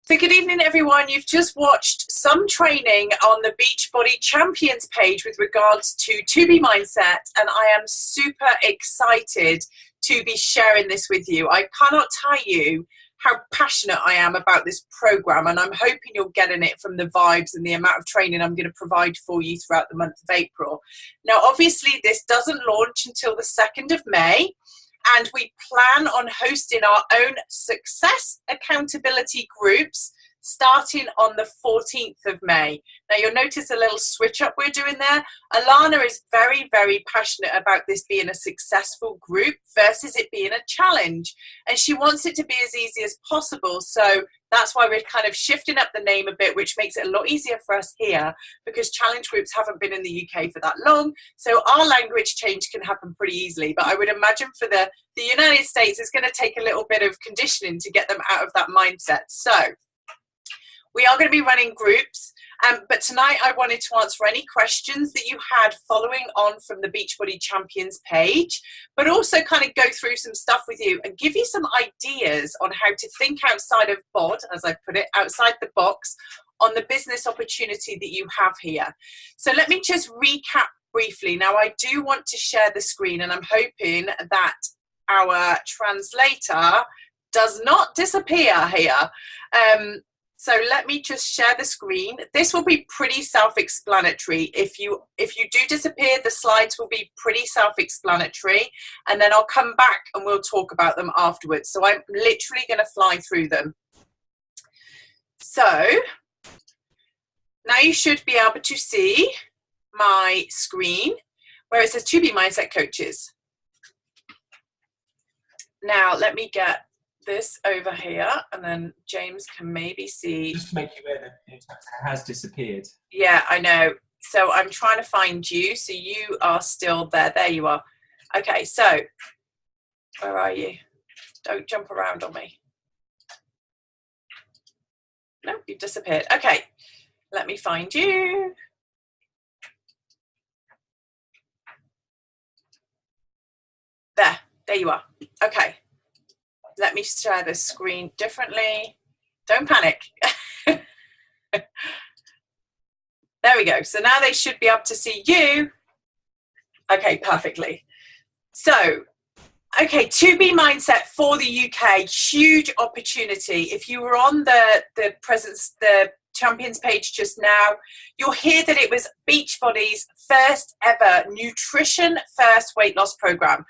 So good evening, everyone. You've just watched some training on the Beachbody Champions page with regards to be mindset, and I am super excited to be sharing this with you. I cannot tell you how passionate I am about this program, and I'm hoping you're getting it from the vibes and the amount of training I'm going to provide for you throughout the month of April. Now, obviously, this doesn't launch until the 2nd of May. And we plan on hosting our own success accountability groups starting on the 14th of May. Now, you'll notice a little switch up we're doing there. Alana is very, very passionate about this being a successful group versus it being a challenge. And she wants it to be as easy as possible. So that's why we're kind of shifting up the name a bit, which makes it a lot easier for us here because challenge groups haven't been in the UK for that long. So our language change can happen pretty easily. But I would imagine for the United States, it's going to take a little bit of conditioning to get them out of that mindset. So we are going to be running groups. But tonight I wanted to answer any questions that you had following on from the Beachbody Champions page, but also kind of go through some stuff with you and give you some ideas on how to think outside of BOD, as I put it, outside the box on the business opportunity that you have here. So let me just recap briefly. Now, I do want to share the screen, and I'm hoping that our translator does not disappear here. So let me just share the screen. This will be pretty self-explanatory. If you do disappear, the slides will be pretty self-explanatory, and then I'll come back and we'll talk about them afterwards. So I'm literally going to fly through them. So now you should be able to see my screen where it says To Be Mindset Coaches. Now let me get this over here, and then James can maybe see. Just to make you aware that it has disappeared. Yeah, I know. So I'm trying to find you. So you are still there. There you are. Okay, so where are you? Don't jump around on me. No, you've disappeared. Okay, let me find you. There you are. Okay. Let me share the screen differently. Don't panic. There we go. So now they should be able to see you. Okay, perfectly. So, okay, To Be Mindset for the UK, huge opportunity. If you were on the Champions page just now, you'll hear that it was Beachbody's first ever nutrition first weight loss program.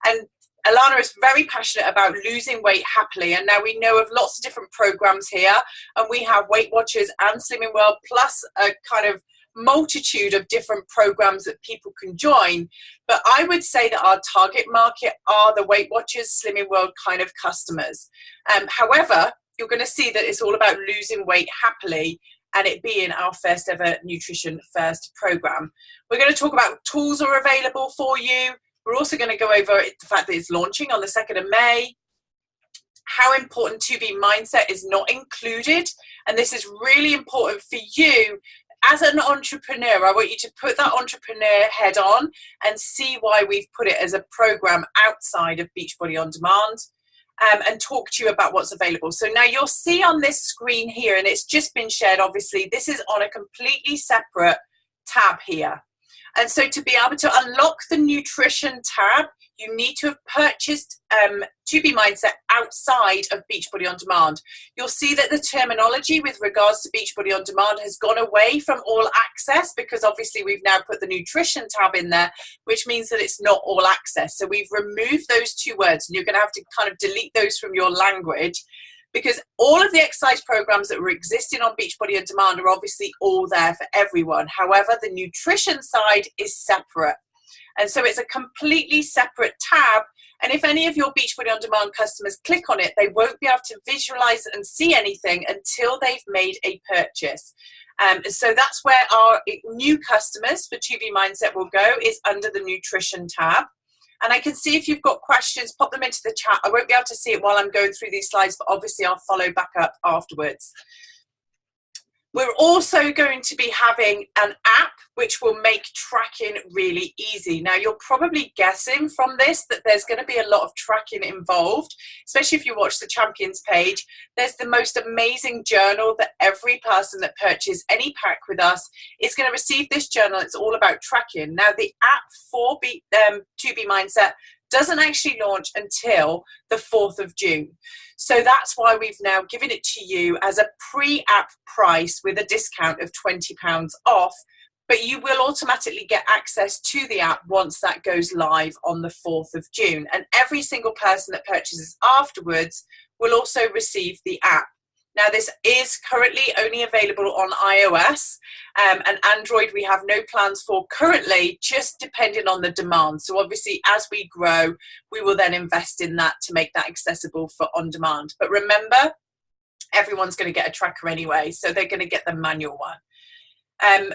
And Alana is very passionate about losing weight happily, and now we know of lots of different programs here, and we have Weight Watchers and Slimming World, plus a kind of multitude of different programs that people can join. But I would say that our target market are the Weight Watchers, Slimming World kind of customers. However, you're going to see that it's all about losing weight happily, and it being our first ever nutrition first program. We're going to talk about tools are available for you. We're also going to go over the fact that it's launching on the 2nd of May, how important To Be Mindset is not included. And this is really important for you as an entrepreneur. I want you to put that entrepreneur head on and see why we've put it as a program outside of Beachbody On Demand, and talk to you about what's available. So now you'll see on this screen here, and it's just been shared, obviously, this is on a completely separate tab here. And so to be able to unlock the nutrition tab, you need to have purchased To Be Mindset outside of Beachbody On Demand. You'll see that the terminology with regards to Beachbody On Demand has gone away from all access, because obviously we've now put the nutrition tab in there, which means that it's not all access. So we've removed those two words, and you're going to have to kind of delete those from your language, because all of the exercise programs that were existing on Beachbody On Demand are obviously all there for everyone. However, the nutrition side is separate. And so it's a completely separate tab. And if any of your Beachbody On Demand customers click on it, they won't be able to visualize and see anything until they've made a purchase. So that's where our new customers for To Be Mindset will go, is under the nutrition tab. And I can see if you've got questions, pop them into the chat. I won't be able to see it while I'm going through these slides, but obviously I'll follow back up afterwards. We're also going to be having an app which will make tracking really easy. Now, you're probably guessing from this that there's going to be a lot of tracking involved, especially if you watch the Champions page. There's the most amazing journal that every person that purchases any pack with us is going to receive. This journal. It's all about tracking. Now, the app for 2B Mindset doesn't actually launch until the 4th of June. So that's why we've now given it to you as a pre-app price with a discount of £20 off, but you will automatically get access to the app once that goes live on the 4th of June. And every single person that purchases afterwards will also receive the app. Now, this is currently only available on iOS, and Android we have no plans for currently, just depending on the demand. So obviously, as we grow, we will then invest in that to make that accessible for on demand. But remember, everyone's going to get a tracker anyway, so they're going to get the manual one.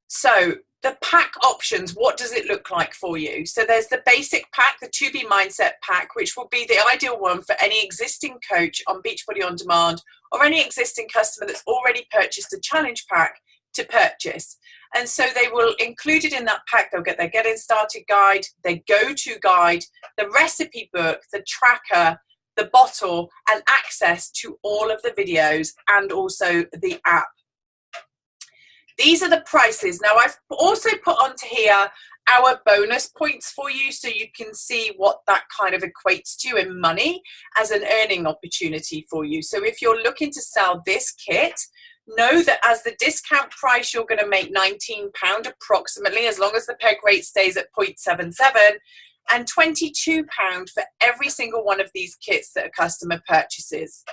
So the pack options, what does it look like for you? So there's the basic pack, the 2B Mindset pack, which will be the ideal one for any existing coach on Beachbody On Demand or any existing customer that's already purchased a challenge pack to purchase. And so they will include it in that pack. They'll get their getting started guide, their go-to guide, the recipe book, the tracker, the bottle, and access to all of the videos and also the app. These are the prices. Now, I've also put onto here our bonus points for you so you can see what that kind of equates to in money as an earning opportunity for you. So if you're looking to sell this kit, know that as the discount price, you're going to make £19 approximately, as long as the peg rate stays at 0.77, and £22 for every single one of these kits that a customer purchases.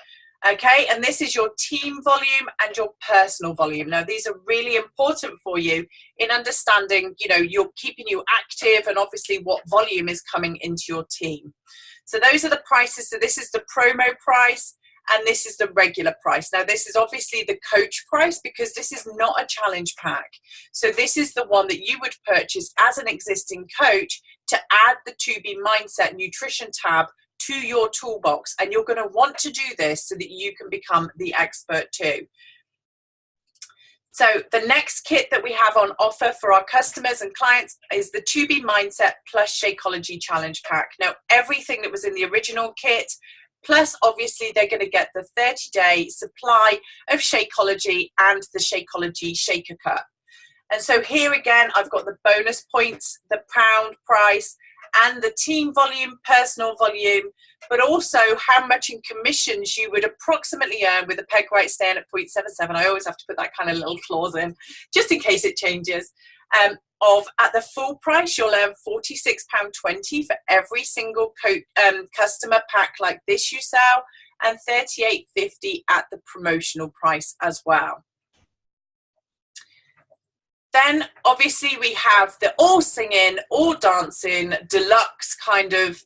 Okay, and this is your team volume and your personal volume. Now, these are really important for you in understanding, you're keeping you active and obviously what volume is coming into your team. So those are the prices. So this is the promo price and this is the regular price. Now, this is obviously the coach price because this is not a challenge pack. So this is the one that you would purchase as an existing coach to add the 2B Mindset Nutrition tab to your toolbox, and you're going to want to do this so that you can become the expert too. So the next kit that we have on offer for our customers and clients is the 2B Mindset plus Shakeology Challenge Pack. Now, everything that was in the original kit, plus obviously they're going to get the 30-day supply of Shakeology and the Shakeology Shaker Cup. And so here again, I've got the bonus points, the pound price, and the team volume, personal volume, but also how much in commissions you would approximately earn with a peg rate staying at 0.77. I always have to put that kind of little clause in, just in case it changes. At the full price, you'll earn £46.20 for every single customer pack like this you sell, and $38.50 at the promotional price as well. Then obviously we have the all singing, all dancing, deluxe kind of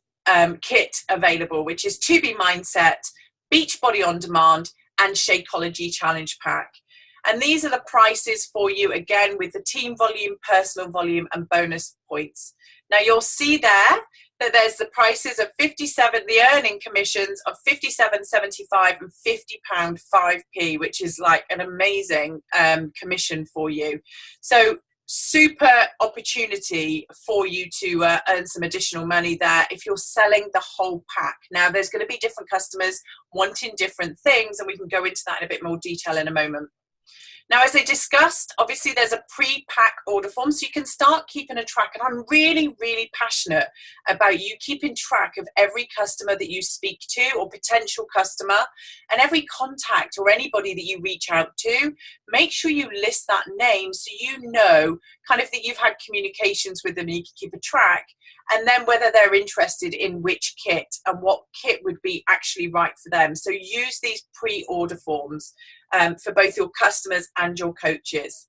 kit available, which is 2B Mindset, Beachbody On Demand, and Shakeology Challenge Pack. And these are the prices for you, again, with the team volume, personal volume, and bonus points. Now you'll see there that there's the prices of 57, the earning commissions of 57.75 and £50 5p, which is like an amazing commission for you. So super opportunity for you to earn some additional money there if you're selling the whole pack. Now there's going to be different customers wanting different things, and we can go into that in a bit more detail in a moment. Now, as I discussed, obviously there's a pre-pack order form, so you can start keeping a track. And I'm really, really passionate about you keeping track of every customer that you speak to or potential customer, and every contact or anybody that you reach out to. Make sure you list that name so you know kind of that you've had communications with them and you can keep a track, and then whether they're interested in which kit and what kit would be actually right for them. So use these pre-order forms for both your customers and your coaches.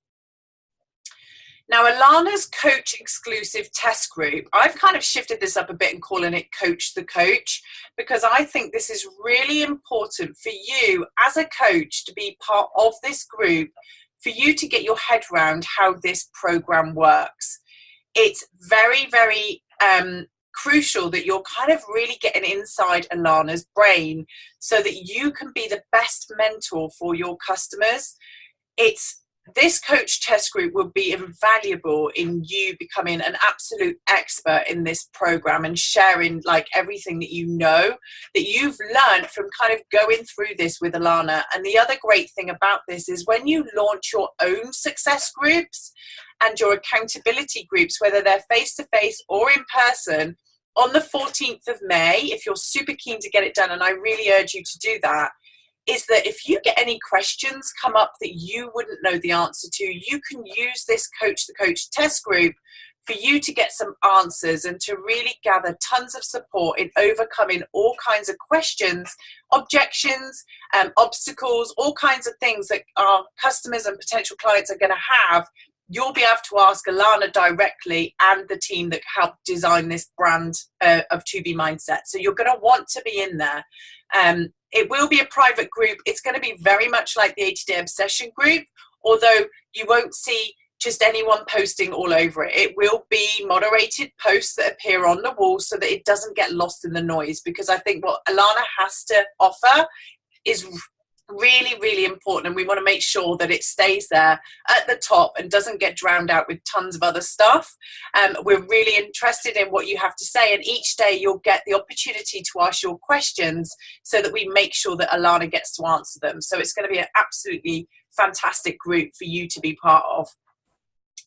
Now, Alana's coach exclusive test group, I've kind of shifted this up a bit and calling it Coach the Coach, because I think this is really important for you as a coach to be part of this group, for you to get your head around how this program works. It's very, very crucial that you're kind of really getting inside Alana's brain so that you can be the best mentor for your customers. this coach test group will be invaluable in you becoming an absolute expert in this program and sharing like everything that you know that you've learned from kind of going through this with Alana. And the other great thing about this is when you launch your own success groups and your accountability groups, whether they're face-to-face or in person, on the 14th of May, if you're super keen to get it done, and I really urge you to do that, is that if you get any questions come up that you wouldn't know the answer to, you can use this Coach the Coach test group for you to get some answers and to really gather tons of support in overcoming all kinds of questions, objections, obstacles, all kinds of things that our customers and potential clients are going to have. You'll be able to ask Alana directly and the team that helped design this brand of 2B Mindset. So you're going to want to be in there. It will be a private group. It's going to be very much like the 80-Day Obsession group, although you won't see just anyone posting all over it. It will be moderated posts that appear on the wall so that it doesn't get lost in the noise, because I think what Alana has to offer is really, really important, and we want to make sure that it stays there at the top and doesn't get drowned out with tons of other stuff. We're really interested in what you have to say, and each day you'll get the opportunity to ask your questions so that we make sure that Alana gets to answer them. So it's going to be an absolutely fantastic group for you to be part of.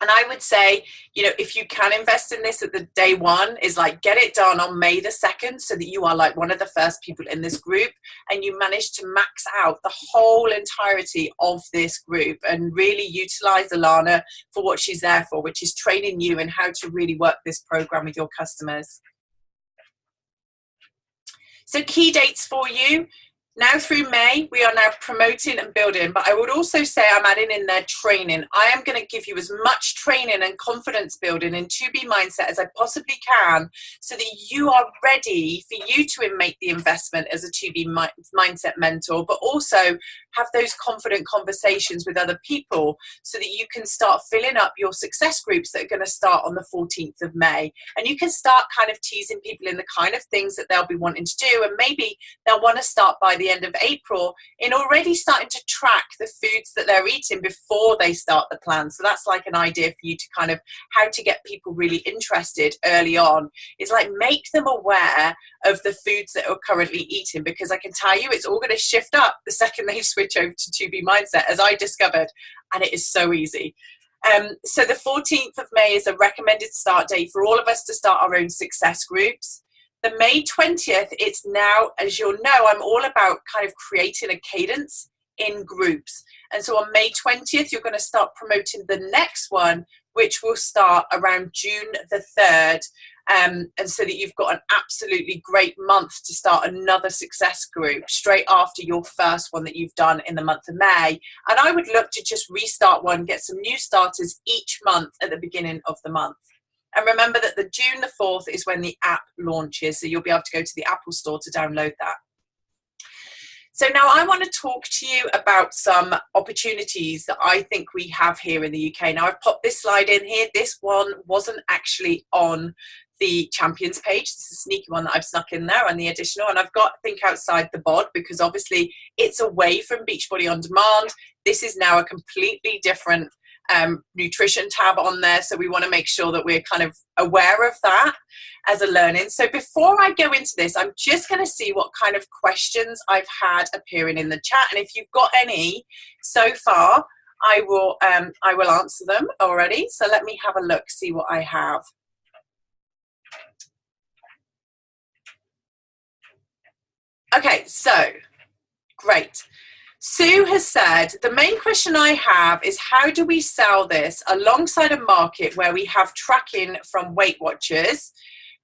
And I would say, you know, if you can invest in this at the day one, is like get it done on May the 2nd so that you are like one of the first people in this group and you manage to max out the whole entirety of this group and really utilize Alana for what she's there for, which is training you in how to really work this program with your customers. So key dates for you. Now through May, we are now promoting and building, but I would also say I'm adding in there training. I am going to give you as much training and confidence building in 2B Mindset as I possibly can so that you are ready for you to make the investment as a 2B Mindset mentor, but also have those confident conversations with other people so that you can start filling up your success groups that are going to start on the 14th of May. And you can start kind of teasing people in the kind of things that they'll be wanting to do, and maybe they'll want to start by the end of April in already starting to track the foods that they're eating before they start the plan. So that's like an idea for you to kind of how to get people really interested early on. It's like make them aware of the foods that are currently eating, because I can tell you it's all going to shift up the second they switch over to 2B Mindset, as I discovered, and it is so easy. So the 14th of May is a recommended start date for all of us to start our own success groups. The May 20th, it's now, as you'll know, I'm all about kind of creating a cadence in groups. And so on May 20th, you're going to start promoting the next one, which will start around June the 3rd. And so that you've got an absolutely great month to start another success group straight after your first one that you've done in the month of May. And I would look to just restart one, get some new starters each month at the beginning of the month. And remember that the June the 4th is when the app launches, so you'll be able to go to the Apple Store to download that. So now I want to talk to you about some opportunities that I think we have here in the UK. Now I've popped this slide in here. This one wasn't actually on the champions page. This is a sneaky one that I've snuck in there on the additional, and I've got Think Outside the Bod because obviously it's away from Beachbody On Demand. This is now a completely different nutrition tab on there, so we want to make sure that we're kind of aware of that as a learning. So before I go into this, I'm just going to see what kind of questions I've had appearing in the chat, and if you've got any so far, I will answer them already. So let me have a look, see what I have. Okay, so great. Sue has said, the main question I have is how do we sell this alongside a market where we have tracking from Weight Watchers?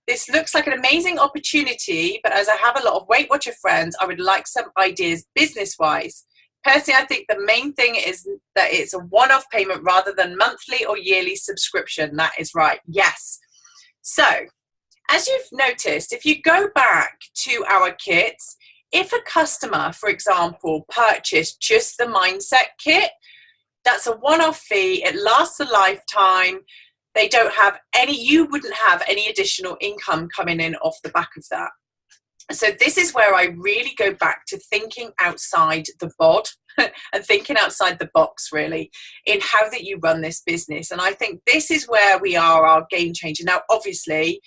This looks like an amazing opportunity, but as I have a lot of Weight Watcher friends, I would like some ideas business-wise. Personally, I think the main thing is that it's a one-off payment rather than monthly or yearly subscription. That is right. Yes. So, as you've noticed, if you go back to our kits, if a customer, for example, purchased just the Mindset kit, that's a one-off fee. It lasts a lifetime. They don't have any, you wouldn't have any additional income coming in off the back of that. So this is where I really go back to thinking outside the bod and thinking outside the box, really, in how that you run this business. And I think this is where we are our game changer. Now, obviously,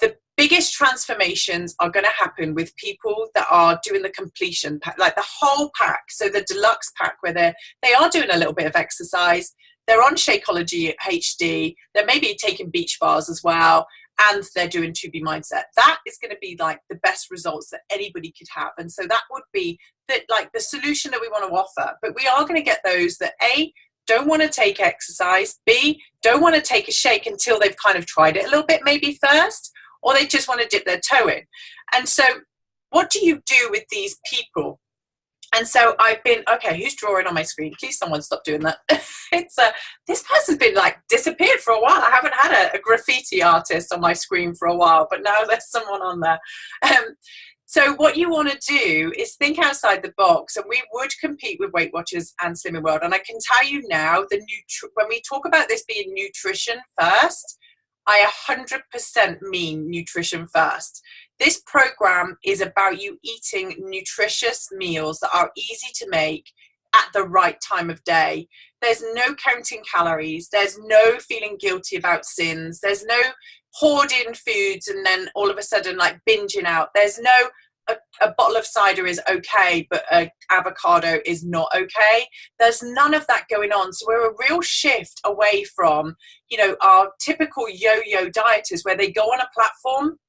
the biggest transformations are going to happen with people that are doing the completion pack, like the whole pack. So the deluxe pack, where they are doing a little bit of exercise, they're on Shakeology HD, they're maybe taking beach bars as well, and they're doing 2B Mindset. That is going to be like the best results that anybody could have. And so that would be the solution that we want to offer. But we are going to get those that A, don't want to take exercise, B, don't want to take a shake until they've kind of tried it a little bit maybe first, or they just want to dip their toe in. And so what do you do with these people? And so I've been, okay, who's drawing on my screen? Please someone stop doing that. It's this person's been like disappeared for a while. I haven't had a graffiti artist on my screen for a while, but now there's someone on there. So what you want to do is think outside the box, and we would compete with Weight Watchers and Slimming World. And I can tell you now, when we talk about this being nutrition first, I 100% mean nutrition first. This program is about you eating nutritious meals that are easy to make at the right time of day. There's no counting calories. There's no feeling guilty about sins. There's no hoarding foods and then all of a sudden like binging out. There's no a bottle of cider is okay, but an avocado is not okay. There's none of that going on. So we're a real shift away from, our typical yo-yo dieters where they go on a platform,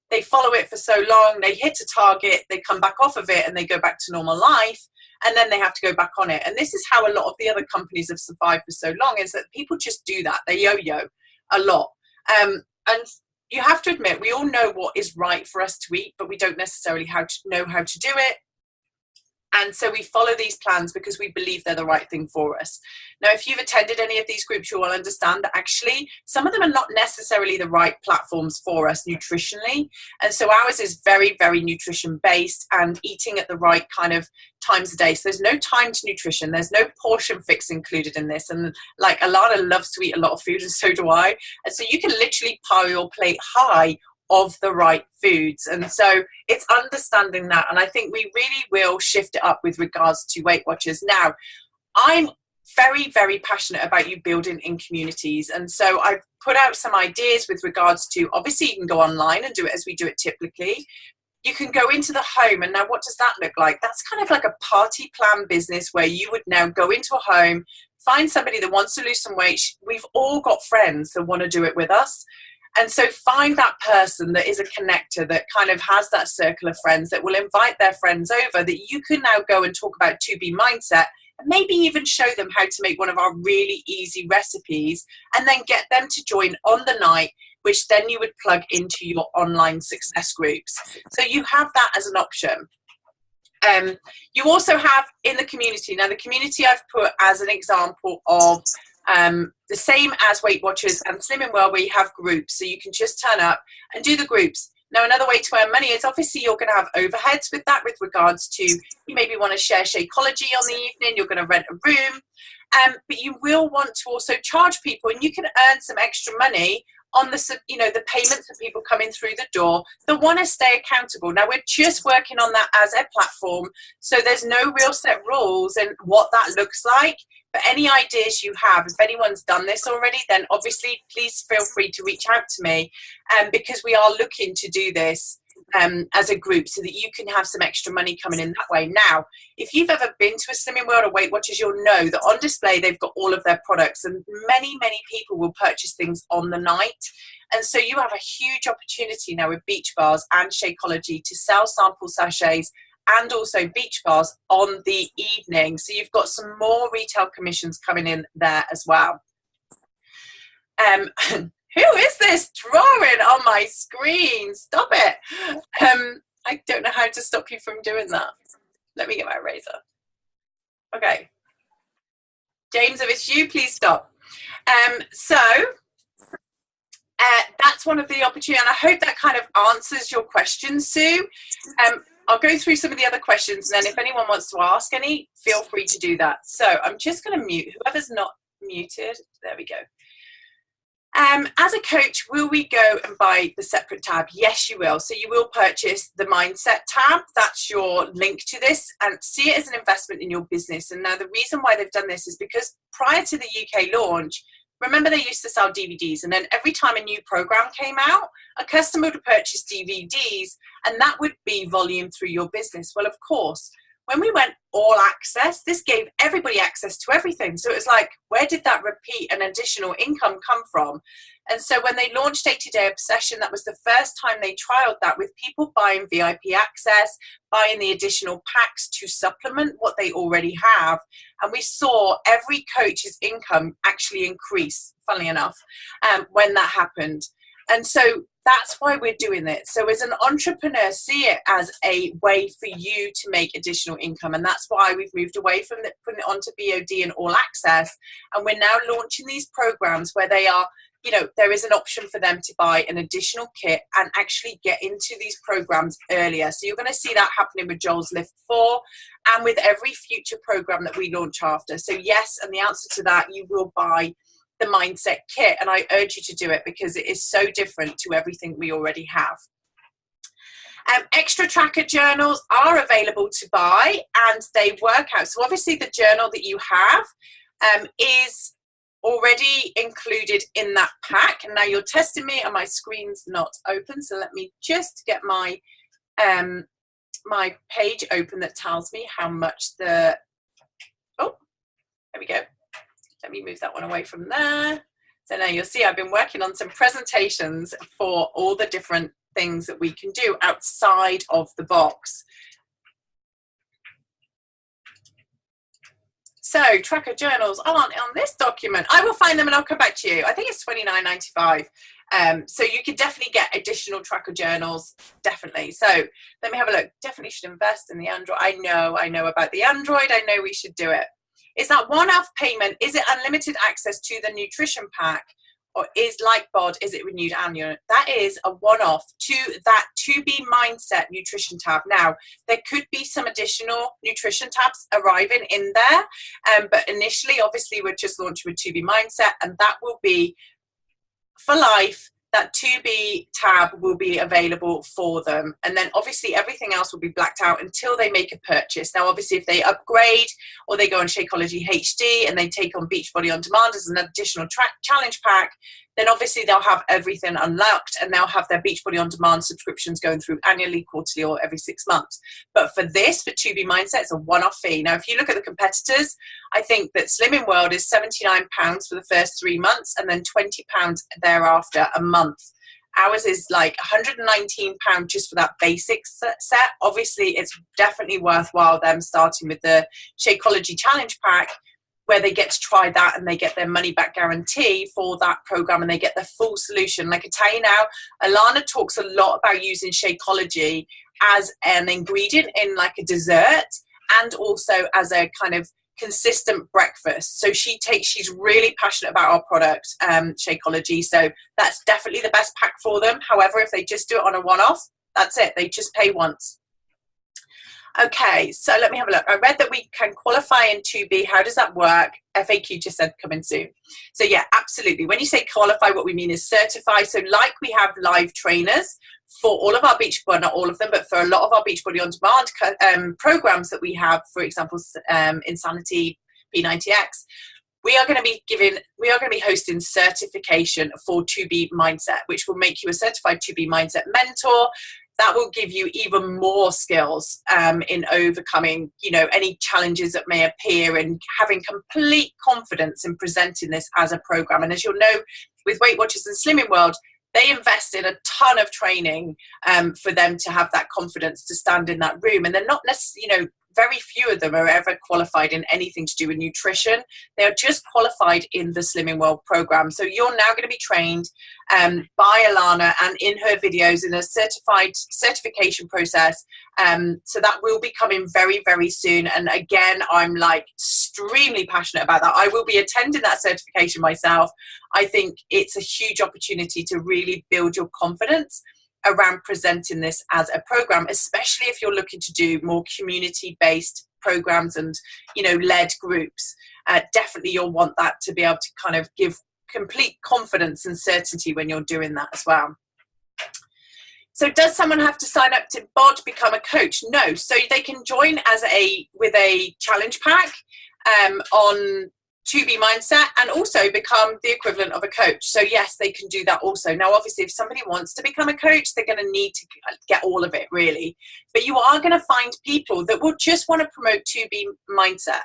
they follow it for so long, they hit a target, they come back off of it and they go back to normal life, and then they have to go back on it. And this is how a lot of the other companies have survived for so long, is that people just do that. They yo-yo a lot. And you have to admit, we all know what is right for us to eat, but we don't necessarily know how to do it. And so we follow these plans because we believe they're the right thing for us. Now, if you've attended any of these groups, you will understand that actually some of them are not necessarily the right platforms for us nutritionally. And so ours is very, very nutrition based and eating at the right kind of times a day. So there's no time to nutrition. There's no portion fix included in this. And like Alana loves to eat a lot of food, and so do I. And so you can literally pile your plate high of the right foods. And so it's understanding that. And I think we really will shift it up with regards to Weight Watchers. Now, I'm very, very passionate about you building in communities. And so I've put out some ideas with regards to, obviously you can go online and do it as we do it typically. You can go into the home, and now what does that look like? That's kind of like a party plan business where you would now go into a home, find somebody that wants to lose some weight. We've all got friends that want to do it with us. And so find that person that is a connector, that kind of has that circle of friends that will invite their friends over, that you can now go and talk about 2B Mindset, and maybe even show them how to make one of our really easy recipes, and then get them to join on the night, which then you would plug into your online success groups. So you have that as an option. You also have in the community. Now, the community I've put as an example of the same as Weight Watchers and Slimming World, where you have groups. So you can just turn up and do the groups. Now, another way to earn money is obviously you're going to have overheads with that, with regards to you maybe want to share Shakeology on the evening, you're going to rent a room, but you will want to also charge people, and you can earn some extra money on the payments of people coming through the door that want to stay accountable. Now, we're just working on that as a platform, so there's no real set rules and what that looks like. But any ideas you have, if anyone's done this already, then obviously please feel free to reach out to me, because we are looking to do this as a group so that you can have some extra money coming in that way. Now, if you've ever been to a Slimming World or Weight Watchers, you'll know that on display they've got all of their products, and many, many people will purchase things on the night. And so you have a huge opportunity now with beach bars and Shakeology to sell sample sachets and also beach bars on the evening. So you've got some more retail commissions coming in there as well. Who is this drawing on my screen? Stop it. I don't know how to stop you from doing that. Let me get my eraser. Okay. James, if it's you, please stop. That's one of the opportunities, and I hope that kind of answers your questions, Sue. I'll go through some of the other questions, and then if anyone wants to ask any, feel free to do that. So I'm just going to mute whoever's not muted. There we go. As a coach, will we go and buy the separate tab? Yes, you will. So you will purchase the Mindset tab. That's your link to this, and see it as an investment in your business. And now the reason why they've done this is because prior to the UK launch, remember they used to sell DVDs, and then every time a new program came out, a customer would purchase DVDs, and that would be volume through your business. Well, of course, when we went all access, this gave everybody access to everything. So it was like, where did that repeat and additional income come from? And so when they launched 80-Day Obsession, that was the first time they trialed that, with people buying VIP access, buying the additional packs to supplement what they already have. And we saw every coach's income actually increase, funnily enough, when that happened. And so that's why we're doing it. So as an entrepreneur, see it as a way for you to make additional income. And that's why we've moved away from putting it onto BOD and all access. And we're now launching these programs where they are, there is an option for them to buy an additional kit and actually get into these programs earlier. So you're going to see that happening with Joel's Lift 4 and with every future program that we launch after. So yes, and the answer to that, you will buy the Mindset kit, and I urge you to do it because it is so different to everything we already have. Extra tracker journals are available to buy, and they work out. So obviously the journal that you have is already included in that pack. And now you're testing me and my screen's not open, so let me just get my my page open that tells me how much there we go. Let me move that one away from there. So now you'll see I've been working on some presentations for all the different things that we can do outside of the box. So tracker journals aren't on this document. I will find them and I'll come back to you. I think it's $29.95. So you can definitely get additional tracker journals, definitely. So let me have a look. Definitely should invest in the Android. I know about the Android. I know we should do it. Is that one-off payment? Is it unlimited access to the nutrition pack? Or is like BOD, is it renewed annually? That is a one-off to that To Be Mindset nutrition tab. Now, there could be some additional nutrition tabs arriving in there, but initially, obviously, we're just launching with To Be Mindset, and that will be for life. That To Be tab will be available for them. And then obviously everything else will be blacked out until they make a purchase. Now, obviously, if they upgrade or they go on Shakeology HD and they take on Beachbody On Demand as an additional challenge pack, then obviously they'll have everything unlocked and they'll have their Beachbody On Demand subscriptions going through annually, quarterly, or every 6 months. But for this, for To Be Mindset, it's a one-off fee. Now, if you look at the competitors, I think that Slimming World is £79 for the first 3 months and then £20 thereafter a month. Ours is like £119 just for that basic set. Obviously, it's definitely worthwhile them starting with the Shakeology Challenge Pack, where they get to try that and they get their money back guarantee for that program and they get the full solution. Like I tell you now, Alana talks a lot about using Shakeology as an ingredient in like a dessert and also as a kind of consistent breakfast. So she's really passionate about our product, Shakeology. So that's definitely the best pack for them. However, if they just do it on a one-off, that's it. They just pay once. Okay, so let me have a look. I read that we can qualify in 2B. How does that work? FAQ just said coming soon. So yeah, absolutely. When you say qualify, what we mean is certify. So like we have live trainers for all of our Beachbody, not all of them, but for a lot of our Beachbody On Demand programs that we have, for example, Insanity, P90X, we are going to be hosting certification for To Be Mindset, which will make you a certified To Be Mindset mentor. That will give you even more skills in overcoming, any challenges that may appear and having complete confidence in presenting this as a program. And as you'll know, with Weight Watchers and Slimming World, they invest in a ton of training for them to have that confidence to stand in that room. And they're not necessarily, very few of them are ever qualified in anything to do with nutrition. They are just qualified in the Slimming World program. So you're now going to be trained by Alana and in her videos in a certification process. So that will be coming very, very soon. And again, I'm like extremely passionate about that. I will be attending that certification myself. I think it's a huge opportunity to really build your confidence around presenting this as a program, especially if you're looking to do more community-based programs and, led groups. Definitely you'll want that to be able to kind of give complete confidence and certainty when you're doing that as well. So does someone have to sign up to BOD become a coach? No. So they can join with a challenge pack on 2B Mindset and also become the equivalent of a coach. So yes, they can do that also. Now, obviously, if somebody wants to become a coach, they're going to need to get all of it, really. But you are going to find people that will just want to promote 2B Mindset.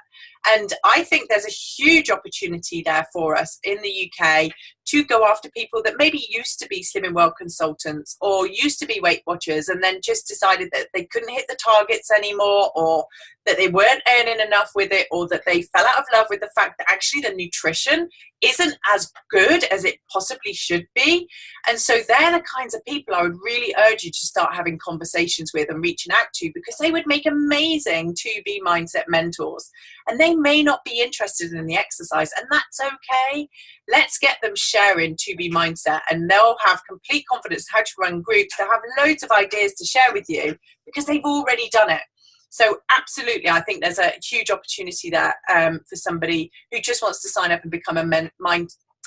And I think there's a huge opportunity there for us in the UK to go after people that maybe used to be Slim and Well consultants or used to be Weight Watchers and then just decided that they couldn't hit the targets anymore, or that they weren't earning enough with it, or that they fell out of love with the fact that actually the nutrition isn't as good as it possibly should be. And so they're the kinds of people I would really urge you to start having conversations with and reaching out to, because they would make amazing 2B Mindset mentors. And they may not be interested in the exercise, and that's okay. Let's get them sharing 2B Mindset, and they'll have complete confidence in how to run groups. They'll have loads of ideas to share with you because they've already done it. So absolutely, I think there's a huge opportunity there for somebody who just wants to sign up and become a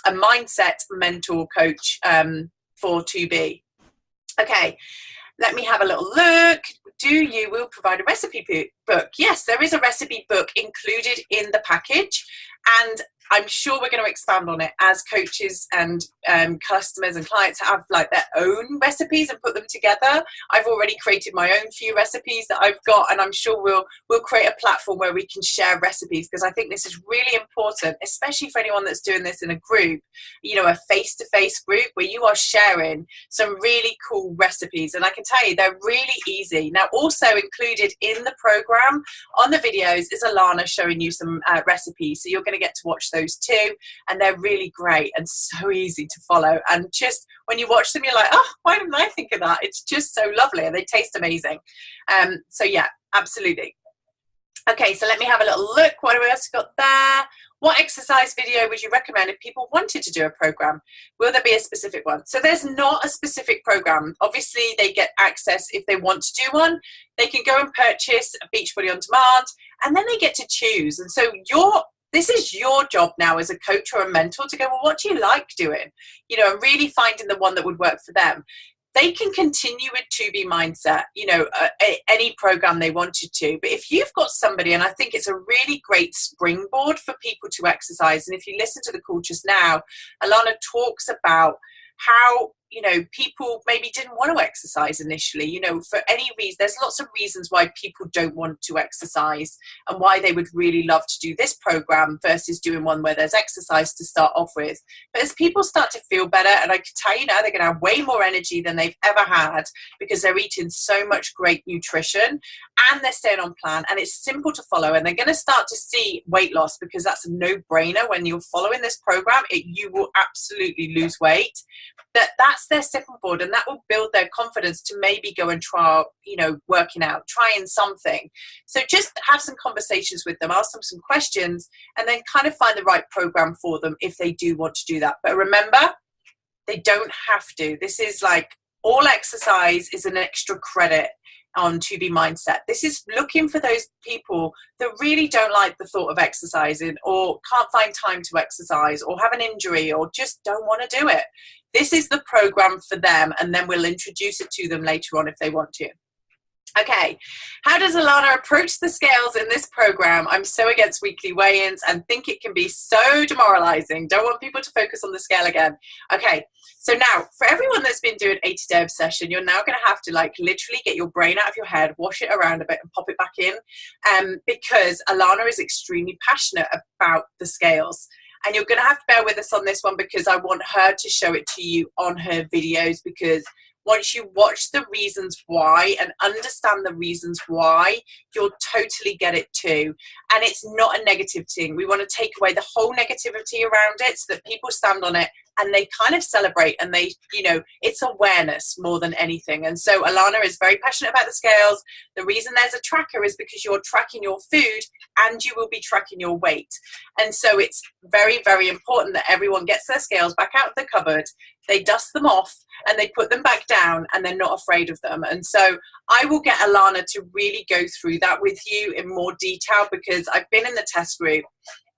mindset mentor coach for 2B. Okay, let me have a little look. Will provide a recipe book? Yes, there is a recipe book included in the package, and I'm sure we're going to expand on it as coaches and customers and clients have like their own recipes and put them together. I've already created my own few recipes that I've got, and I'm sure we'll create a platform where we can share recipes, because I think this is really important, especially for anyone that's doing this in a group, a face-to-face group where you are sharing some really cool recipes. And I can tell you they're really easy. Now, also included in the program on the videos is Alana showing you some recipes, so you're going to get to watch those too, and they're really great and so easy to follow. And just when you watch them, you're like, oh, why didn't I think of that? It's just so lovely, and they taste amazing. So yeah, absolutely. Okay, so let me have a little look. What else got there? What exercise video would you recommend if people wanted to do a program? Will there be a specific one? So there's not a specific program. Obviously, they get access if they want to do one. They can go and purchase a Beachbody on demand, and then they get to choose. And so this is your job now as a coach or a mentor to go, well, what do you like doing? And really finding the one that would work for them. They can continue with 2B Mindset, any program they wanted to. But if you've got somebody, and I think it's a really great springboard for people to exercise. And if you listen to the call just now, Alana talks about how, people maybe didn't want to exercise initially, for any reason. There's lots of reasons why people don't want to exercise and why they would really love to do this program versus doing one where there's exercise to start off with. But as people start to feel better, and I can tell you now, they're going to have way more energy than they've ever had because they're eating so much great nutrition and they're staying on plan, and it's simple to follow, and they're going to start to see weight loss because that's a no-brainer. When you're following this program, you will absolutely lose weight. That's their second board, and that will build their confidence to maybe go and try, working out, trying something. So just have some conversations with them, ask them some questions, and then kind of find the right program for them if they do want to do that. But remember, they don't have to. This is like all exercise is an extra credit on 2B Mindset. This is looking for those people that really don't like the thought of exercising, or can't find time to exercise, or have an injury, or just don't want to do it. This is the program for them, and then we'll introduce it to them later on if they want to. Okay, how does Alana approach the scales in this program? I'm so against weekly weigh-ins and think it can be so demoralizing. Don't want people to focus on the scale again. Okay, so now for everyone that's been doing 80-day obsession, you're now going to have to literally get your brain out of your head, wash it around a bit and pop it back in, because Alana is extremely passionate about the scales. And you're going to have to bear with us on this one because I want her to show it to you on her videos, because once you watch the reasons why and understand the reasons why, you'll totally get it too. And it's not a negative thing. We want to take away the whole negativity around it so that people stand on it and they kind of celebrate, and they, it's awareness more than anything. And so Alana is very passionate about the scales. The reason there's a tracker is because you're tracking your food and you will be tracking your weight. And so it's very, very important that everyone gets their scales back out of the cupboard, they dust them off, and they put them back down, and they're not afraid of them. And so I will get Alana to really go through that with you in more detail, because I've been in the test group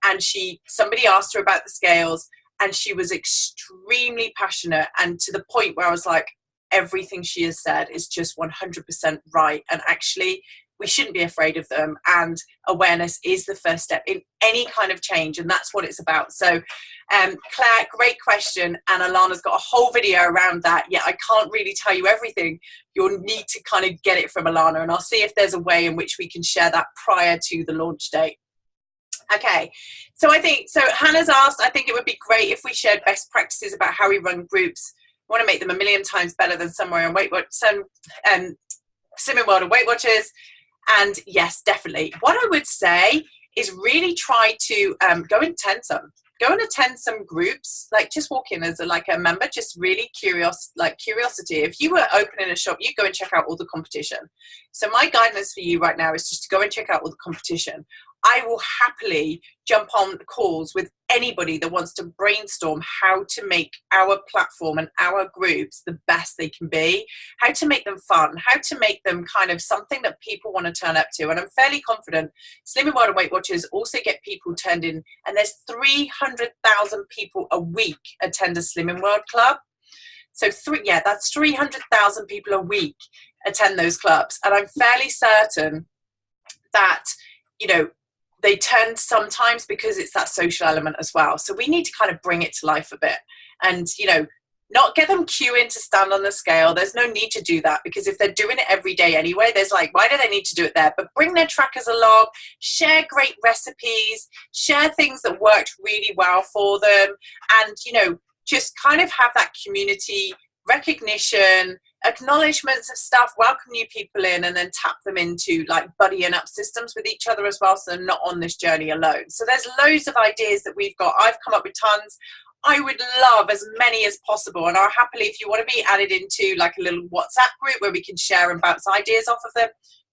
and somebody asked her about the scales, and she was extremely passionate, and to the point where I was like, everything she has said is just 100% right, and actually we shouldn't be afraid of them, and awareness is the first step in any kind of change, and that's what it's about. So Claire, great question, and Alana's got a whole video around that. Yeah, I can't really tell you everything. You'll need to kind of get it from Alana, and I'll see if there's a way in which we can share that prior to the launch date. Okay, so Hannah's asked, I think it would be great if we shared best practices about how we run groups. I want to make them a million times better than somewhere on Slimming World and Weight Watchers. And yes, definitely. What I would say is really try to go and attend some groups. Like, just walk in as a member, just really curiosity. If you were opening a shop, you go and check out all the competition. So my guidance for you right now is just to go and check out all the competition. I will happily jump on calls with anybody that wants to brainstorm how to make our platform and our groups the best they can be, how to make them fun, how to make them kind of something that people want to turn up to. And I'm fairly confident Slimming World and Weight Watchers also get people turned in, and there's 300,000 people a week attend a Slimming World club. So that's 300,000 people a week attend those clubs. And I'm fairly certain that, they turn sometimes because it's that social element as well. So we need to kind of bring it to life a bit and, not get them queue in to stand on the scale. There's no need to do that, because if they're doing it every day anyway, there's why do they need to do it there? But bring their trackers along, share great recipes, share things that worked really well for them. And, just kind of have that community recognition, acknowledgements of stuff, welcome new people in, and then tap them into buddying up systems with each other as well, so they're not on this journey alone. So there's loads of ideas that we've got. I've come up with tons. I would love as many as possible, and I'll happily, if you want to be added into a little WhatsApp group where we can share and bounce ideas off of them,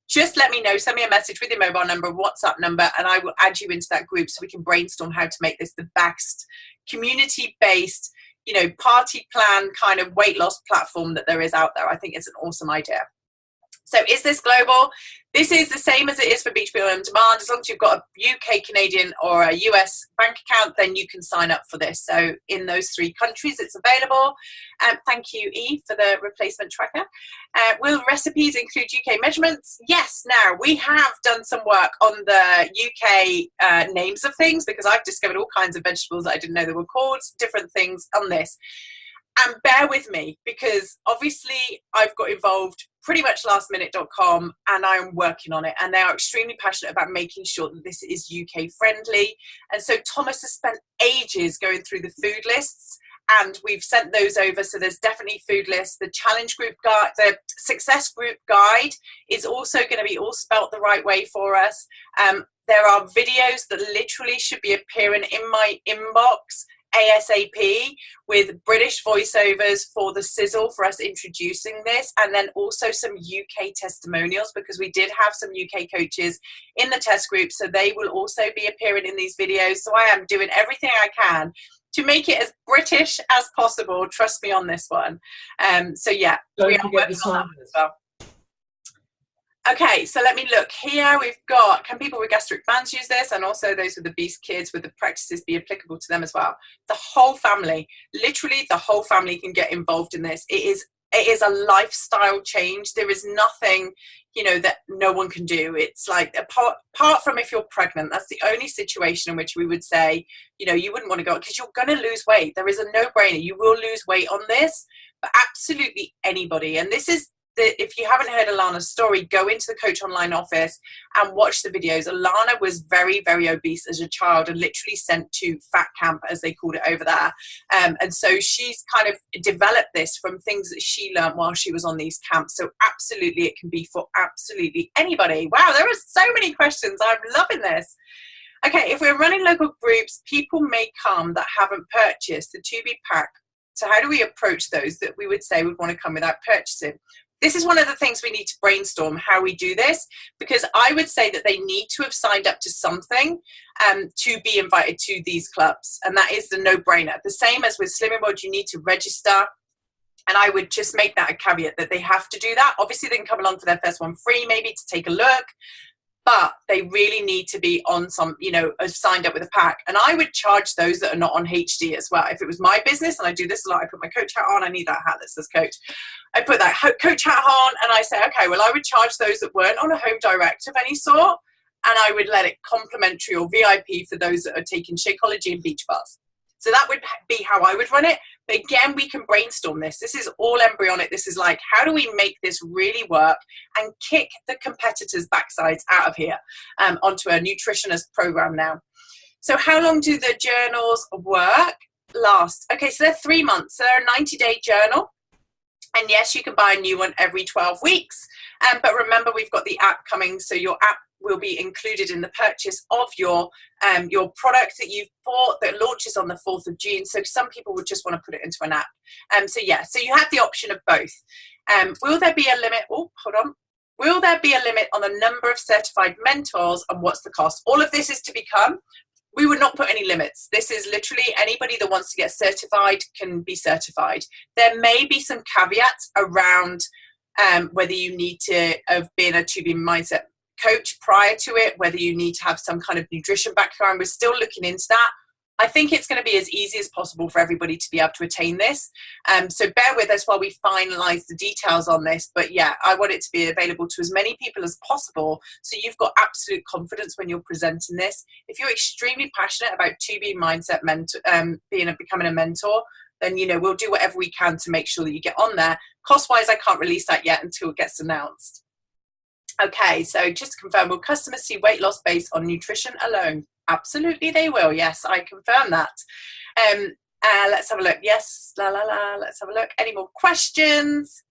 just let me know. Send me a message with your mobile number, WhatsApp number, and I will add you into that group so we can brainstorm how to make this the best community-based, party plan kind of weight loss platform that there is out there. I think it's an awesome idea. So is this global? This is the same as it is for Beach Meal on Demand. As long as you've got a UK, Canadian or a US bank account, then you can sign up for this. So in those 3 countries, it's available. Thank you, Eve, for the replacement tracker. Will recipes include UK measurements? Yes. Now, we have done some work on the UK names of things, because I've discovered all kinds of vegetables that I didn't know they were called, different things on this. And bear with me, because obviously I've got involved pretty much lastminute.com, and I am working on it, and they are extremely passionate about making sure that this is UK friendly. And so Thomas has spent ages going through the food lists, and we've sent those over. So there's definitely food lists. The challenge group guide, the success group guide is also going to be all spelt the right way for us. There are videos that literally should be appearing in my inbox ASAP, with British voiceovers for the sizzle for us introducing this, and then also some UK testimonials, because we did have some UK coaches in the test group, so they will also be appearing in these videos. So I am doing everything I can to make it as British as possible. Trust me on this one. So yeah, we are working on that as well. Okay, so let me look here. We've got, can people with gastric bands use this? And also those with obese kids, would the practices be applicable to them as well? The whole family, literally the whole family can get involved in this. It is a lifestyle change. There is nothing, that no one can do. It's apart from if you're pregnant, that's the only situation in which we would say, you wouldn't want to go, because you're going to lose weight. There is a no-brainer. You will lose weight on this, but absolutely anybody. And this is, if you haven't heard Alana's story, go into the Coach Online office and watch the videos. Alana was very, very obese as a child and literally sent to fat camp, as they called it over there. And so she's kind of developed this from things that she learned while she was on these camps. So absolutely, it can be for absolutely anybody. Wow, there are so many questions. I'm loving this. Okay, if we're running local groups, people may come that haven't purchased the 2B pack. So how do we approach those that we would say would want to come without purchasing? This is one of the things we need to brainstorm how we do this, because I would say that they need to have signed up to something to be invited to these clubs. And that is the no-brainer. The same as with Slimming World, you need to register. And I would just make that a caveat that they have to do that. Obviously, they can come along for their first one free, maybe to take a look. but they really need to be on some, you know, signed up with a pack. And I would charge those that are not on HD as well. If it was my business, and I do this a lot, I put my coach hat on, I need that hat that says coach. I put that coach hat on and I say, okay, well, I would charge those that weren't on a home direct of any sort, and I would let it complimentary or VIP for those that are taking Shakeology and beach bars. So that would be how I would run it. But again, we can brainstorm this. This is all embryonic. This is like, how do we make this really work and kick the competitors' backsides out of here onto a nutritionist program now. So how long do the journals last? Okay, so they're 3 months. So they're a 90-day journal. And yes, you can buy a new one every 12 weeks. But remember, we've got the app coming. So your app will be included in the purchase of your product that you've bought that launches on the 4th of June. So some people would just want to put it into an app. So yeah, so you have the option of both. Will there be a limit? Oh, hold on. Will there be a limit on the number of certified mentors and what's the cost? All of this is to become. We would not put any limits. This is literally anybody that wants to get certified can be certified. There may be some caveats around whether you need to have been a 2B mindset coach prior to it, whether you need to have some kind of nutrition background. We're still looking into that. I think it's going to be as easy as possible for everybody to be able to attain this. So bear with us while we finalize the details on this. But yeah, I want it to be available to as many people as possible, so you've got absolute confidence when you're presenting this. If you're extremely passionate about 2B mindset becoming a mentor, then, you know, we'll do whatever we can to make sure that you get on there. Cost-wise, I can't release that yet until it gets announced. Okay, so just to confirm, will customers see weight loss based on nutrition alone? Absolutely they will. Yes, I confirm that. Let's have a look. Yes, let's have a look. Any more questions?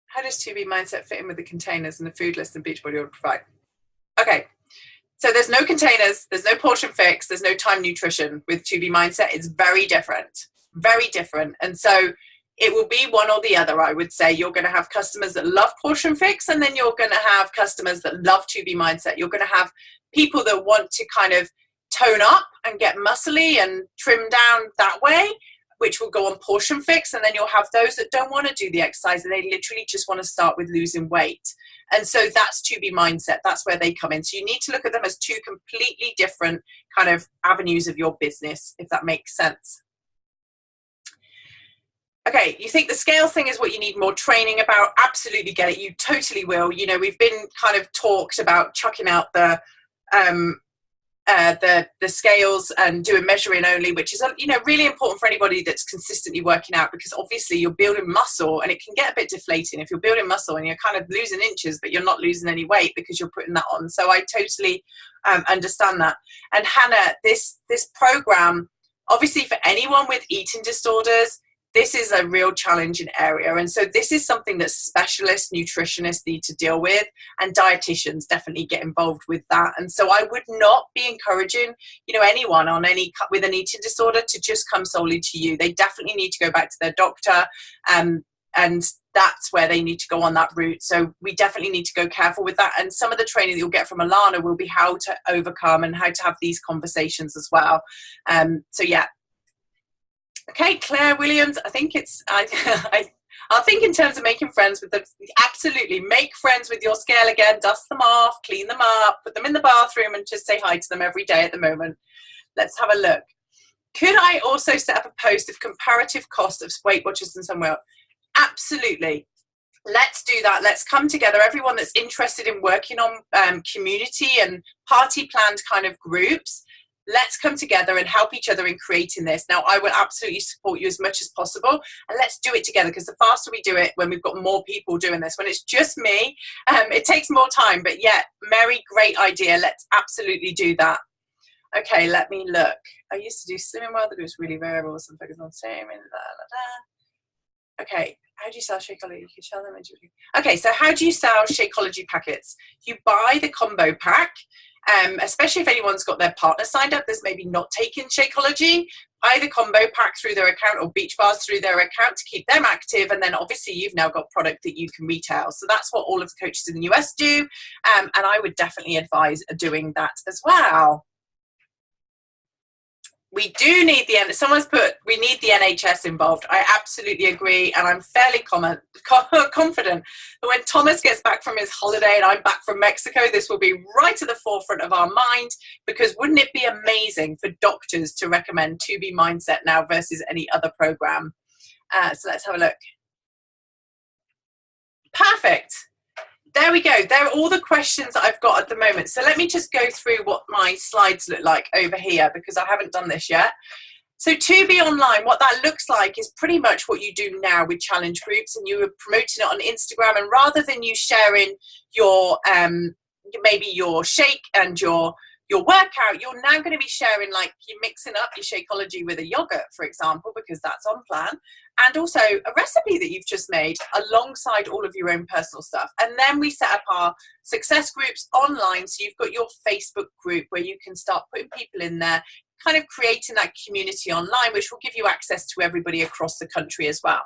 How does 2B Mindset fit in with the containers and the food list and Beachbody will provide? Okay, so there's no containers, there's no portion fix, there's no time nutrition with 2B Mindset. It's very different, very different. And so it will be one or the other, I would say. You're going to have customers that love portion fix, and then you're going to have customers that love 2B Mindset. You're going to have people that want to kind of tone up and get muscly and trim down that way, which will go on portion fix. And then you'll have those that don't want to do the exercise and they literally just want to start with losing weight. And so that's 2B Mindset. That's where they come in. So you need to look at them as two completely different kind of avenues of your business, if that makes sense. Okay, you think the scales thing is what you need more training about? Absolutely get it. You totally will. You know, we've been kind of talked about chucking out the scales and doing measuring only, which is, you know, really important for anybody that's consistently working out, because obviously you're building muscle and it can get a bit deflating if you're building muscle and you're kind of losing inches, but you're not losing any weight because you're putting that on. So I totally understand that. And Hannah, this program, obviously for anyone with eating disorders, this is a real challenging area. And so this is something that specialists, nutritionists need to deal with, and dietitians definitely get involved with that. And so I would not be encouraging, you know, anyone with an eating disorder to just come solely to you. They definitely need to go back to their doctor, and that's where they need to go on that route. So we definitely need to go careful with that. And some of the training that you'll get from Alana will be how to overcome and how to have these conversations as well. So yeah. Okay, Claire Williams, I think it's, I think in terms of making friends with them, absolutely, make friends with your scale again, dust them off, clean them up, put them in the bathroom and just say hi to them every day at the moment. Let's have a look. Could I also set up a post of comparative cost of Weight Watchers and somewhere else? Absolutely. Let's do that. Let's come together. Everyone that's interested in working on community and party planned kind of groups, let's come together and help each other in creating this. Now, I will absolutely support you as much as possible, and let's do it together, because the faster we do it, when we've got more people doing this, when it's just me, it takes more time. But yeah, Mary, great idea. Let's absolutely do that. Okay, let me look. I used to do slimming well. The group's really variable. Some focus on same. Okay, how do you sell Shakeology? You can sell them. Okay, so how do you sell Shakeology packets? You buy the combo pack. Especially if anyone's got their partner signed up that's maybe not taking Shakeology, buy the combo pack through their account, or beach bars through their account to keep them active. And then obviously you've now got product that you can retail. So that's what all of the coaches in the US do. And I would definitely advise doing that as well. We do need someone's put, we need the NHS involved. I absolutely agree. And I'm fairly confident that when Thomas gets back from his holiday and I'm back from Mexico, this will be right at the forefront of our mind, because wouldn't it be amazing for doctors to recommend 2B Mindset now versus any other program? So let's have a look. Perfect. There we go. There are all the questions that I've got at the moment. So let me just go through what my slides look like over here, because I haven't done this yet. So 2B Online, what that looks like is pretty much what you do now with challenge groups, and you are promoting it on Instagram. And rather than you sharing your maybe your shake and your workout, you're now going to be sharing, like, you're mixing up your Shakeology with a yogurt, for example, because that's on plan, and also a recipe that you've just made alongside all of your own personal stuff. And then we set up our success groups online, so you've got your Facebook group where you can start putting people in there, kind of creating that community online, which will give you access to everybody across the country as well.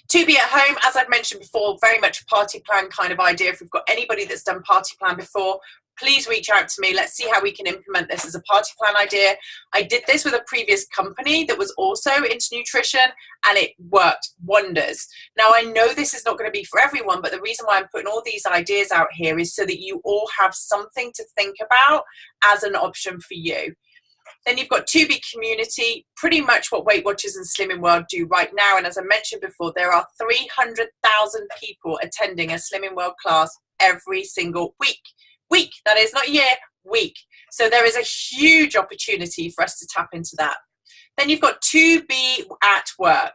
2B at home, as I've mentioned before, very much a party plan kind of idea. If we've got anybody that's done party plan before, please reach out to me. Let's see how we can implement this as a party plan idea. I did this with a previous company that was also into nutrition, and it worked wonders. Now, I know this is not going to be for everyone, but the reason why I'm putting all these ideas out here is so that you all have something to think about as an option for you. Then you've got 2B Community, pretty much what Weight Watchers and Slimming World do right now. And as I mentioned before, there are 300,000 people attending a Slimming World class every single week. That is not year, week. So there is a huge opportunity for us to tap into that. Then you've got 2B at work.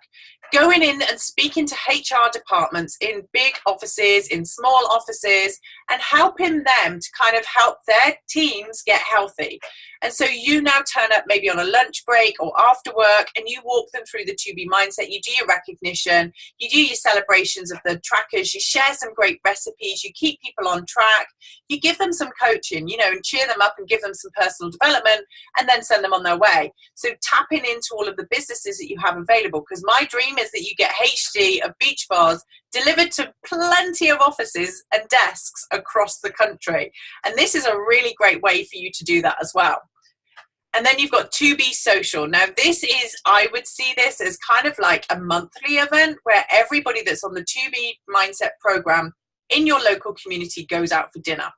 Going in and speaking to HR departments in big offices, in small offices, and helping them to kind of help their teams get healthy. And so you now turn up maybe on a lunch break or after work, and you walk them through the 2B Mindset. You do your recognition, you do your celebrations of the trackers, you share some great recipes, you keep people on track, you give them some coaching, you know, and cheer them up and give them some personal development, and then send them on their way. So tapping into all of the businesses that you have available, because my dream is that you get HD of beach bars delivered to plenty of offices and desks across the country. And this is a really great way for you to do that as well. And then you've got 2B Social. Now this is, I would see this as kind of like a monthly event where everybody that's on the 2B Mindset program in your local community goes out for dinner.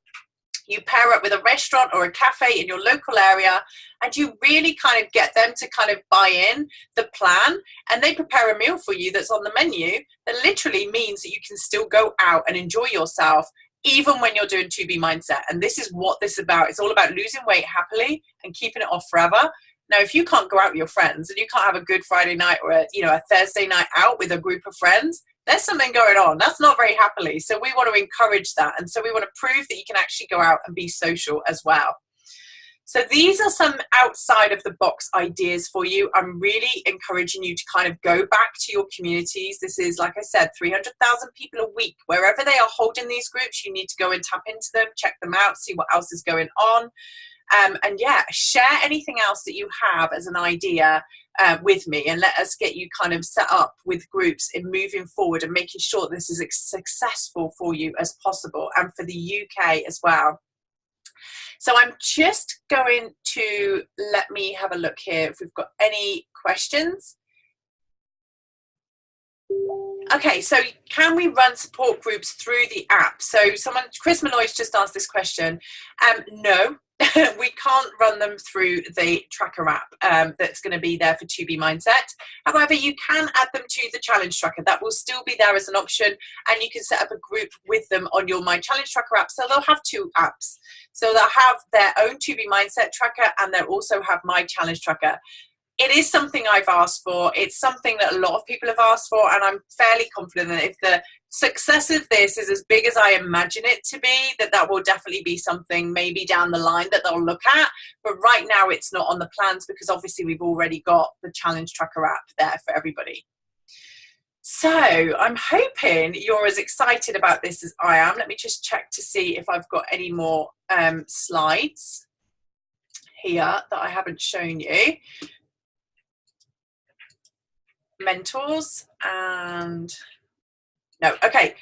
You pair up with a restaurant or a cafe in your local area, and you really kind of get them to kind of buy in the plan, and they prepare a meal for you that's on the menu that literally means that you can still go out and enjoy yourself even when you're doing 2B Mindset. And this is what this is about. It's all about losing weight happily and keeping it off forever. Now, if you can't go out with your friends and you can't have a good Friday night or a Thursday night out with a group of friends, there's something going on. That's not very happily. So we want to encourage that. And so we want to prove that you can actually go out and be social as well. So these are some outside of the box ideas for you. I'm really encouraging you to kind of go back to your communities. This is, like I said, 300,000 people a week. Wherever they are holding these groups, you need to go and tap into them, check them out, see what else is going on. And yeah, share anything else that you have as an idea with me, and let us get you kind of set up with groups in moving forward and making sure this is as successful for you as possible, and for the UK as well. So I'm just going to, let me have a look here if we've got any questions. Okay, so can we run support groups through the app? So Chris Malloy's just asked this question. No, we can't run them through the tracker app that's going to be there for 2B Mindset. However, you can add them to the challenge tracker. That will still be there as an option, and you can set up a group with them on your My Challenge Tracker app. So they'll have two apps. So they'll have their own 2B Mindset tracker, and they'll also have My Challenge Tracker. It is something I've asked for. It's something that a lot of people have asked for, and I'm fairly confident that if the success of this is as big as I imagine it to be, that will definitely be something maybe down the line that they'll look at. But right now it's not on the plans, because obviously we've already got the Challenge Tracker app there for everybody. So I'm hoping you're as excited about this as I am. Let me just check to see if I've got any more slides here that I haven't shown you. Mentors and no, okay.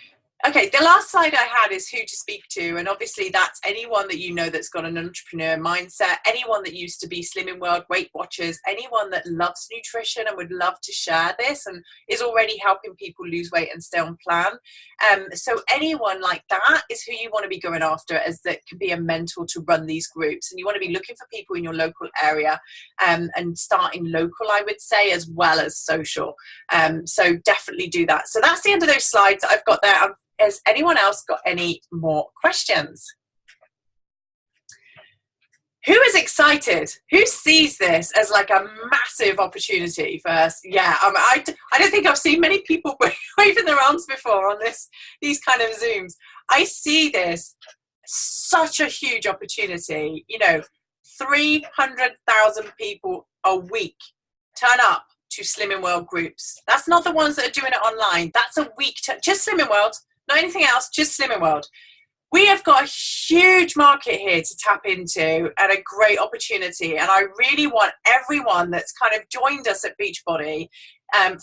Okay, the last slide I had is who to speak to, and obviously that's anyone that you know that's got an entrepreneur mindset, anyone that used to be Slimming World, Weight Watchers, anyone that loves nutrition and would love to share this and is already helping people lose weight and stay on plan. So anyone like that is who you want to be going after, as that can be a mentor to run these groups. And you want to be looking for people in your local area, and starting local, I would say, as well as social. So definitely do that. So that's the end of those slides that I've got there. Has anyone else got any more questions? Who is excited? Who sees this as like a massive opportunity for us? Yeah, I don't think I've seen many people waving their arms before on these kind of Zooms. I see this such a huge opportunity. You know, 300,000 people a week turn up to Slimming World groups. That's not the ones that are doing it online. That's a week to just Slimming World. Not anything else, just Slimming World. We have got a huge market here to tap into and a great opportunity. And I really want everyone that's kind of joined us at Beachbody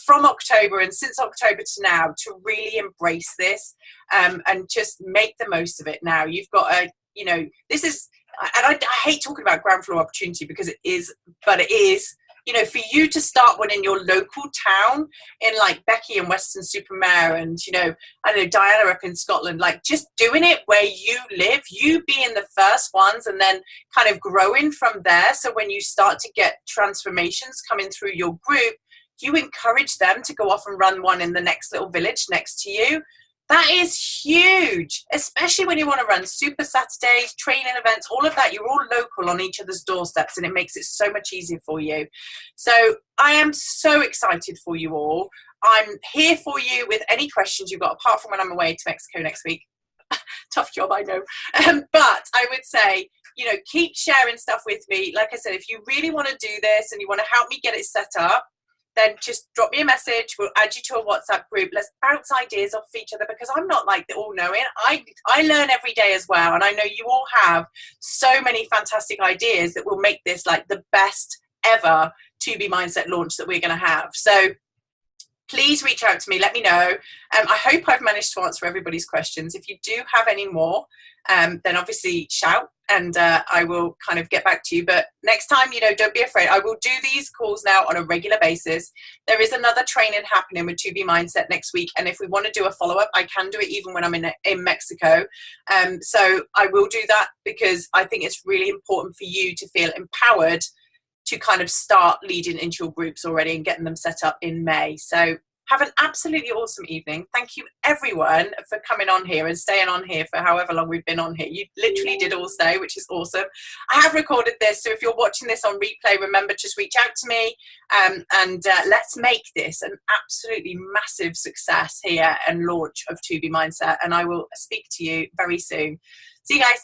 from October and since October to now to really embrace this and just make the most of it now. You've got a, you know, this is, and I hate talking about ground floor opportunity because it is, but it is. You know, for you to start one in your local town, in like Becky and Weston-super-Mare and, you know, I don't know, Diana up in Scotland, like just doing it where you live, you being the first ones and then kind of growing from there. So when you start to get transformations coming through your group, you encourage them to go off and run one in the next little village next to you. That is huge, especially when you want to run super Saturdays, training events, all of that. You're all local on each other's doorsteps and it makes it so much easier for you. So I am so excited for you all. I'm here for you with any questions you've got, apart from when I'm away to Mexico next week. Tough job, I know. But I would say, you know, keep sharing stuff with me. Like I said, if you really want to do this and you want to help me get it set up, then just drop me a message. We'll add you to a WhatsApp group. Let's bounce ideas off each other, because I'm not like the all-knowing. I learn every day as well. And I know you all have so many fantastic ideas that will make this like the best ever 2B Mindset launch that we're going to have. So please reach out to me. Let me know. I hope I've managed to answer everybody's questions. If you do have any more, then obviously shout and I will kind of get back to you. But next time, you know, don't be afraid. I will do these calls now on a regular basis. There is another training happening with 2B Mindset next week. And if we want to do a follow-up, I can do it even when I'm in Mexico. So I will do that because I think it's really important for you to feel empowered to kind of start leading into your groups already and getting them set up in May. So have an absolutely awesome evening. Thank you everyone for coming on here and staying on here for however long we've been on here. You literally did all stay, which is awesome. I have recorded this, so if you're watching this on replay, remember, just reach out to me and let's make this an absolutely massive success here and launch of 2B Mindset. And I will speak to you very soon. See you guys.